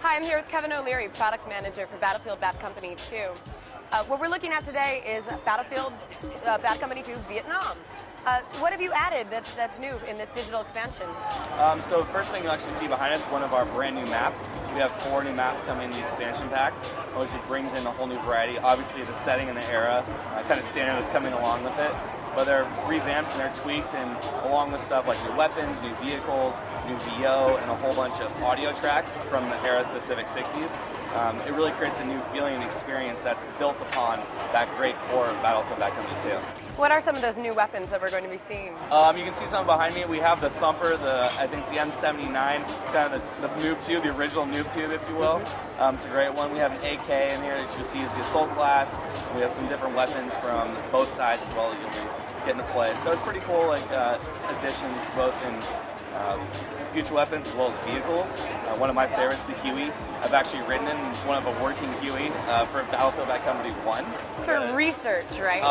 Hi, I'm here with Kevin O'Leary, Product Manager for Battlefield Bad Company 2. What we're looking at today is Battlefield Bad Company 2 Vietnam. What have you added that's new in this digital expansion? So first thing you'll actually see behind us, one of our brand new maps. We have 4 new maps coming in the expansion pack, which brings in a whole new variety. Obviously the setting and the era, kind of standard that's coming along with it. But they're revamped and they're tweaked, and along with stuff like new weapons, new vehicles, new VO, and a whole bunch of audio tracks from the era-specific 60s. It really creates a new feeling and experience that's built upon that great core of Battlefield Bad Company 2. What are some of those new weapons that we're going to be seeing? You can see some behind me. We have the Thumper, I think it's the M79, kind of the noob tube, the original noob tube, if you will. It's a great one. We have an AK in here that you'll see is the Assault class. We have some different weapons from both sides as well that you'll be getting to play. So it's pretty cool, additions both in future weapons as well as vehicles. One of my favorites, the Huey. I've actually ridden in one of a working Huey for Battlefield Bad Company 1. For research, right?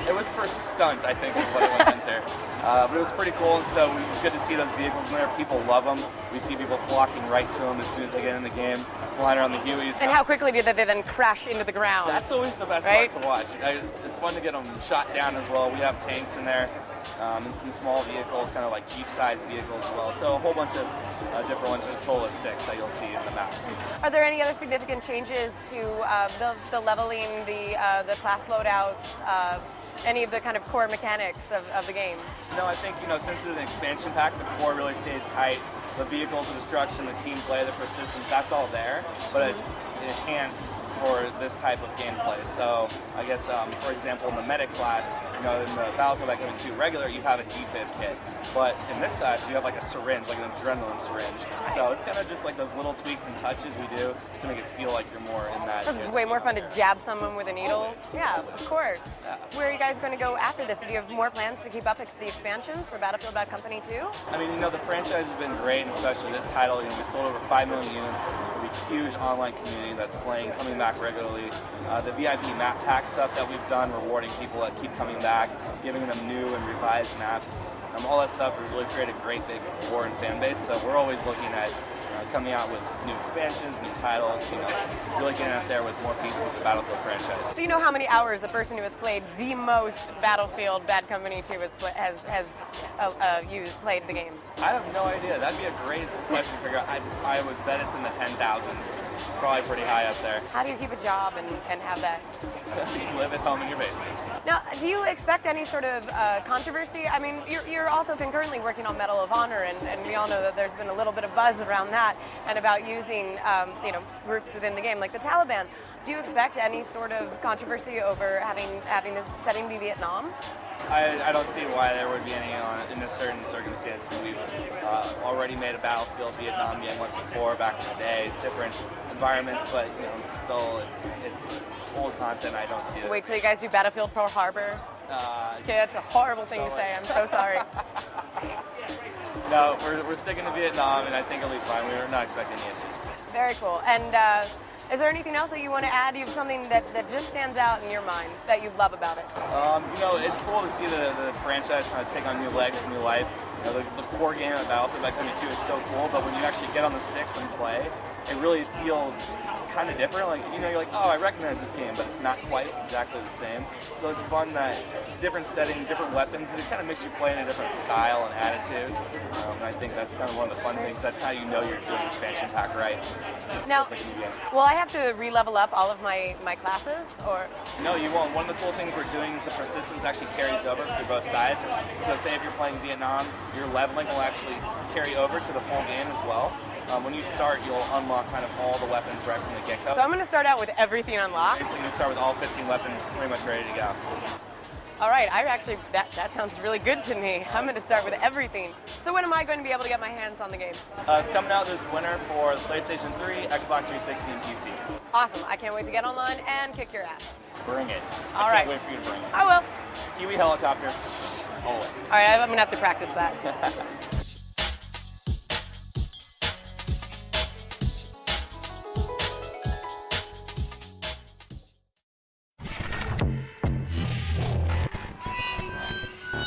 It was for stunt, I think is what it went into. But it was pretty cool, and so it was good to see those vehicles in there. People love them. We see people flocking right to them as soon as they get in the game, flying around the Hueys. And how quickly did they then crash into the ground? That's always the best part to watch. It's fun to get them shot down as well. We have tanks in there. And some small vehicles, kind of like Jeep-sized vehicles as well. So a whole bunch of different ones. There's a total of 6 that you'll see in the maps. Are there any other significant changes to the leveling, the class loadouts, any of the kind of core mechanics of the game? No, I think, since it's an expansion pack, the core really stays tight. The vehicles, the destruction, the team play, the persistence, that's all there. But it's enhanced for this type of gameplay. So I guess, for example, in the medic class, in the Battlefield Bad Company 2 regular, you have a defib kit. But in this class, you have like a syringe, like an adrenaline syringe. So it's kind of just like those little tweaks and touches we do to make it feel like you're more in that. This is way more fun to jab someone with a needle. Always. Yeah, of course. Yeah. Where are you guys going to go after this? Do you have more plans to keep up the expansions for Battlefield Bad Company 2? I mean, the franchise has been great, and especially this title. We sold over 5 million units. We have a huge online community that's playing, coming back regularly. The VIP map pack stuff that we've done, rewarding people that keep coming back, giving them new and revised maps. All that stuff has really created a great big core and fan base. So we're always looking at coming out with new expansions, new titles, just really getting out there with more pieces of the Battlefield franchise. So you know how many hours the person who has played the most Battlefield Bad Company 2 has played the game? I have no idea. That'd be a great question to figure out. I would bet it's in the 10,000s. Probably pretty high up there. How do you keep a job and have that? You live at home in your basement. Now, do you expect any sort of controversy? I mean, you're also concurrently working on Medal of Honor, and we all know that there's been a little bit of buzz around that and about using groups within the game like the Taliban. Do you expect any sort of controversy over having the setting be Vietnam? I don't see why there would be any in a certain circumstance. We've already made a Battlefield Vietnam game once before, back in the day, different environments, but still it's old content. I don't see it. Wait till you guys do Battlefield Pearl Harbor. Just kidding, that's a horrible thing to say. I'm so sorry. No, we're sticking to Vietnam, and I think it'll be fine. We're not expecting any issues. Very cool. And is there anything else that you want to add? Do you have something that just stands out in your mind that you love about it? It's cool to see the franchise kind of take on new legs, new life. The core game of Battlefield Bad Company 2 is so cool, but when you actually get on the sticks and play, it really feels kind of different. You're like, oh, I recognize this game, but it's not quite exactly the same. So it's fun that it's different settings, different weapons, and it kind of makes you play in a different style and attitude. And I think that's kind of one of the fun things. That's how you know you're doing expansion pack right. Now, will I have to re-level up all of my classes, or? No, you won't. One of the cool things we're doing is the persistence actually carries over through both sides. So say if you're playing Vietnam, your leveling will actually carry over to the full game as well. When you start, you'll unlock kind of all the weapons right from the get-go. So I'm going to start out with everything unlocked? So you're going to start with all 15 weapons pretty much ready to go. All right, that sounds really good to me. I'm going to start with everything. So when am I going to be able to get my hands on the game? It's coming out this winter for the PlayStation 3, Xbox 360, and PC. Awesome. I can't wait to get online and kick your ass. Bring it. All I right. can't wait for you to bring it. I will. Huey helicopter. Always. All right, I'm going to have to practice that.